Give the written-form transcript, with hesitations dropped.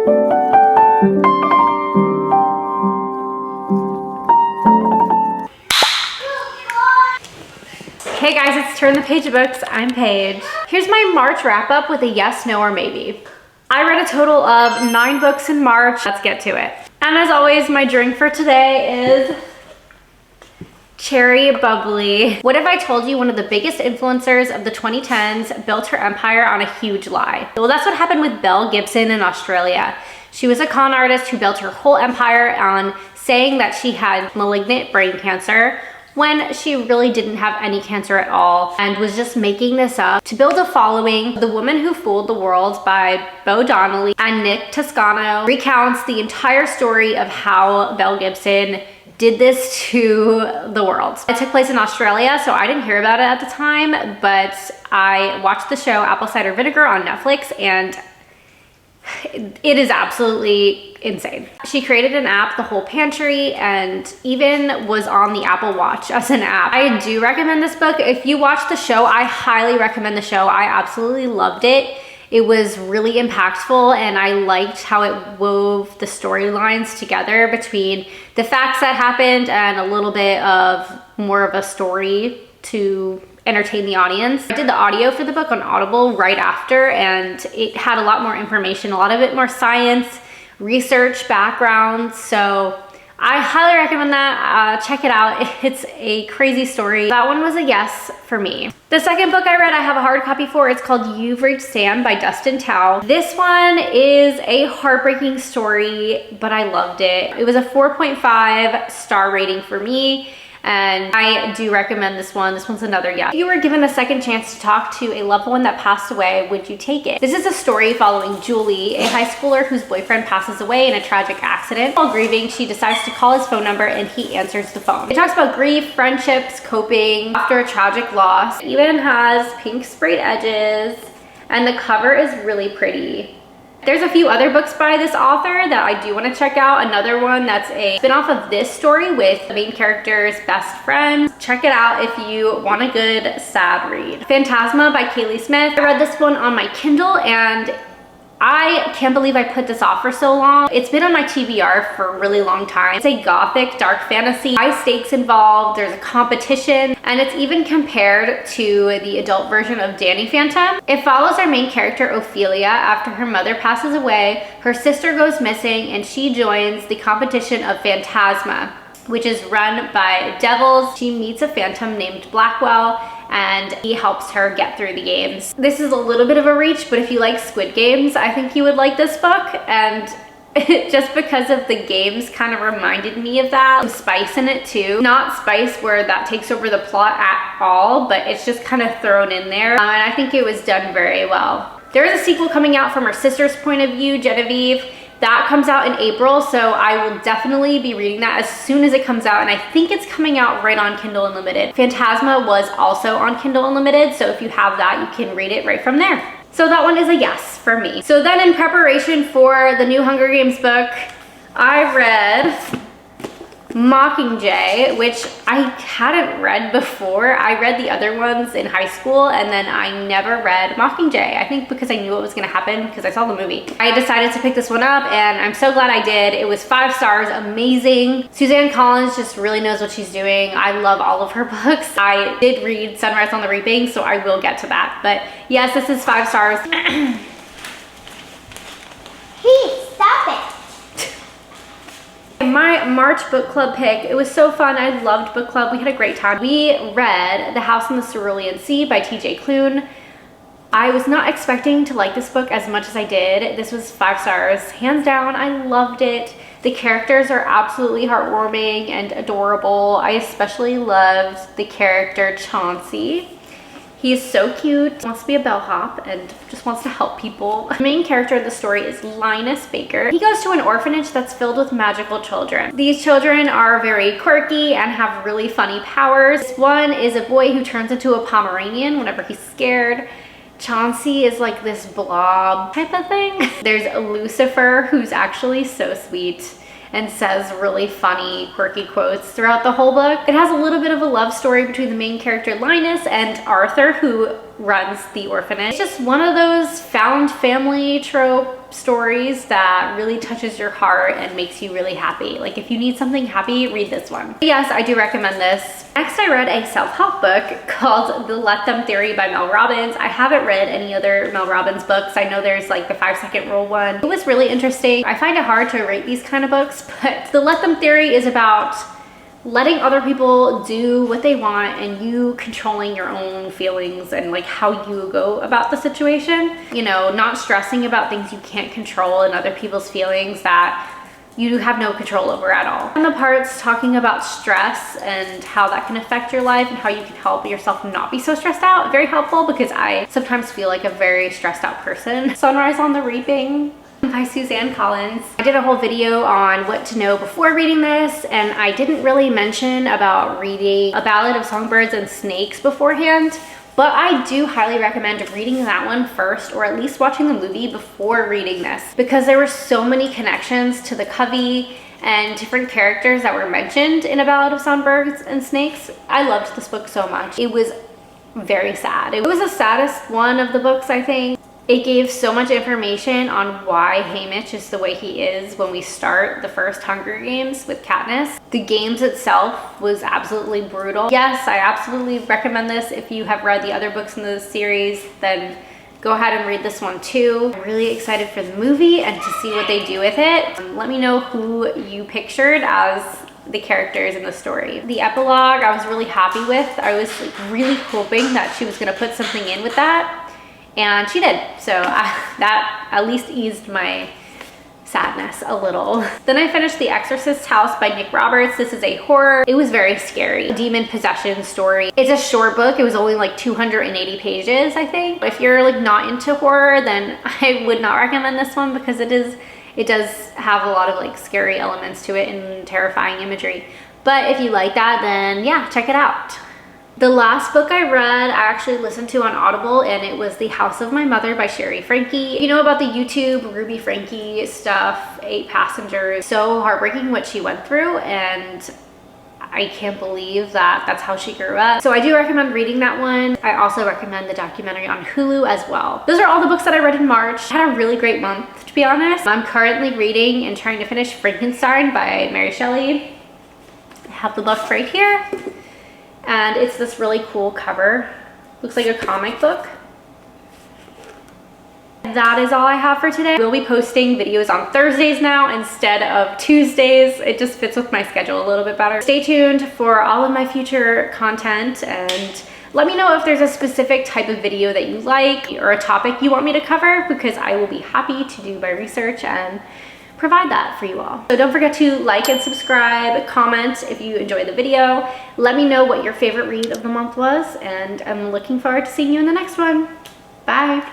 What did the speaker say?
Hey guys, it's Turn the Page of Books. I'm Paige. Here's my March wrap up with a yes, no, or maybe. I read a total of 9 books in March. Let's get to it. And as always, my drink for today is cherry bubbly. What if I told you one of the biggest influencers of the 2010s built her empire on a huge lie? Well, that's what happened with Belle Gibson in Australia. She was a con artist who built her whole empire on saying that she had malignant brain cancer when she really didn't have any cancer at all and was just making this up to build a following. The Woman Who Fooled the World by Bo Donnelly and Nick Toscano recounts the entire story of how Belle Gibson did this to the world. It took place in Australia, so I didn't hear about it at the time, but I watched the show Apple Cider Vinegar on Netflix, and it is absolutely insane. She created an app, The Whole Pantry, and even was on the Apple Watch as an app. I do recommend this book. If you watch the show, I highly recommend the show. I absolutely loved it. It was really impactful, and I liked how it wove the storylines together between the facts that happened and a little bit of more of a story to entertain the audience. I did the audio for the book on Audible right after, and it had a lot more information, a lot of it more science, research background. So I highly recommend that. Check it out. It's a crazy story. That one was a yes for me. The second book I read, I have a hard copy for. It's called You've Reached Sam by Dustin Tao. This one is a heartbreaking story, but I loved it. It was a 4.5 star rating for me, and I do recommend this one. This one's another yes. If you were given a second chance to talk to a loved one that passed away, would you take it? This is a story following Julie, a high schooler whose boyfriend passes away in a tragic accident. While grieving, she decides to call his phone number and he answers the phone. It talks about grief, friendships, coping after a tragic loss. It even has pink sprayed edges, and the cover is really pretty. There's a few other books by this author that I do want to check out. Another one that's a spin-off of this story with the main character's best friend. Check it out if you want a good sad read. Phantasma by Kaylee Smith. I read this one on my Kindle, and I can't believe I put this off for so long. It's been on my TBR for a really long time. It's a gothic dark fantasy, high stakes involved, there's a competition, and it's even compared to the adult version of Danny Phantom. It follows our main character Ophelia after her mother passes away, her sister goes missing, and she joins the competition of Phantasma, which is run by devils. She meets a phantom named Blackwell, and he helps her get through the games. This is a little bit of a reach, but if you like Squid Games, I think you would like this book. And just because of the games kind of reminded me of that. Spice in it too. Not spice where that takes over the plot at all, but it's just kind of thrown in there. And I think it was done very well. There is a sequel coming out from her sister's point of view, Genevieve. That comes out in April, so I will definitely be reading that as soon as it comes out, and I think it's coming out right on Kindle Unlimited. Phantasma was also on Kindle Unlimited, so if you have that, you can read it right from there. So that one is a yes for me. So then in preparation for the new Hunger Games book, I read Mockingjay, which I hadn't read before. I read the other ones in high school, and then I never read Mockingjay. I think because I knew what was gonna happen because I saw the movie. I decided to pick this one up, and I'm so glad I did. It was 5 stars, amazing. Suzanne Collins just really knows what she's doing. I love all of her books. I did read Sunrise on the Reaping, so I will get to that. But yes, this is 5 stars. Hey, stop it. My March book club pick, it was so fun. I loved book club. We had a great time. We read The House in the Cerulean Sea by TJ Klune. I was not expecting to like this book as much as I did. This was 5 stars. Hands down, I loved it. The characters are absolutely heartwarming and adorable. I especially loved the character Chauncey. He is so cute, wants to be a bellhop, and just wants to help people. The main character of the story is Linus Baker. He goes to an orphanage that's filled with magical children. These children are very quirky and have really funny powers. One is a boy who turns into a Pomeranian whenever he's scared. Chauncey is like this blob type of thing. There's Lucifer, who's actually so sweet and says really funny, quirky quotes throughout the whole book. It has a little bit of a love story between the main character Linus and Arthur, who runs the orphanage. It's just one of those found family trope stories that really touches your heart and makes you really happy. Like if you need something happy, read this one. But yes, I do recommend this. Next, I read a self-help book called The Let Them Theory by Mel Robbins. I haven't read any other Mel Robbins books. I know there's like the 5-second rule one. It was really interesting. I find it hard to rate these kind of books, but The Let Them Theory is about letting other people do what they want and you controlling your own feelings and like how you go about the situation. You know, not stressing about things you can't control and other people's feelings that you have no control over at all. And the parts talking about stress and how that can affect your life and how you can help yourself not be so stressed out. Very helpful because I sometimes feel like a very stressed out person. Sunrise on the Reaping by Suzanne Collins. I did a whole video on what to know before reading this, and I didn't really mention about reading A Ballad of Songbirds and Snakes beforehand, but I do highly recommend reading that one first, or at least watching the movie before reading this, because there were so many connections to the Covey and different characters that were mentioned in A Ballad of Songbirds and Snakes. I loved this book so much. It was very sad. It was the saddest one of the books, I think. It gave so much information on why Haymitch is the way he is when we start the first Hunger Games with Katniss. The games itself was absolutely brutal. Yes, I absolutely recommend this. If you have read the other books in the series, then go ahead and read this one too. I'm really excited for the movie and to see what they do with it. Let me know who you pictured as the characters in the story. The epilogue I was really happy with. I was like really hoping that she was gonna put something in with that. And she did, so that at least eased my sadness a little. Then I finished The Exorcist's House by Nick Roberts. This is a horror. It was very scary. A demon possession story. It's a short book. It was only like 280 pages, I think. If you're like not into horror, then I would not recommend this one because it does have a lot of like scary elements to it and terrifying imagery. But if you like that, then yeah, check it out. The last book I read, I actually listened to on Audible, and it was The House of My Mother by Sherry Frankie. You know about the YouTube Ruby Frankie stuff, 8 Passengers. So heartbreaking what she went through, and I can't believe that that's how she grew up. So I do recommend reading that one. I also recommend the documentary on Hulu as well. Those are all the books that I read in March. I had a really great month, to be honest. I'm currently reading and trying to finish Frankenstein by Mary Shelley. I have the book right here. And it's this really cool cover. Looks like a comic book. That is all I have for today. We'll be posting videos on Thursdays now instead of Tuesdays. It just fits with my schedule a little bit better. Stay tuned for all of my future content, and let me know if there's a specific type of video that you like or a topic you want me to cover, because I will be happy to do my research and provide that for you all. So don't forget to like and subscribe, comment if you enjoyed the video. Let me know what your favorite read of the month was, and I'm looking forward to seeing you in the next one. Bye.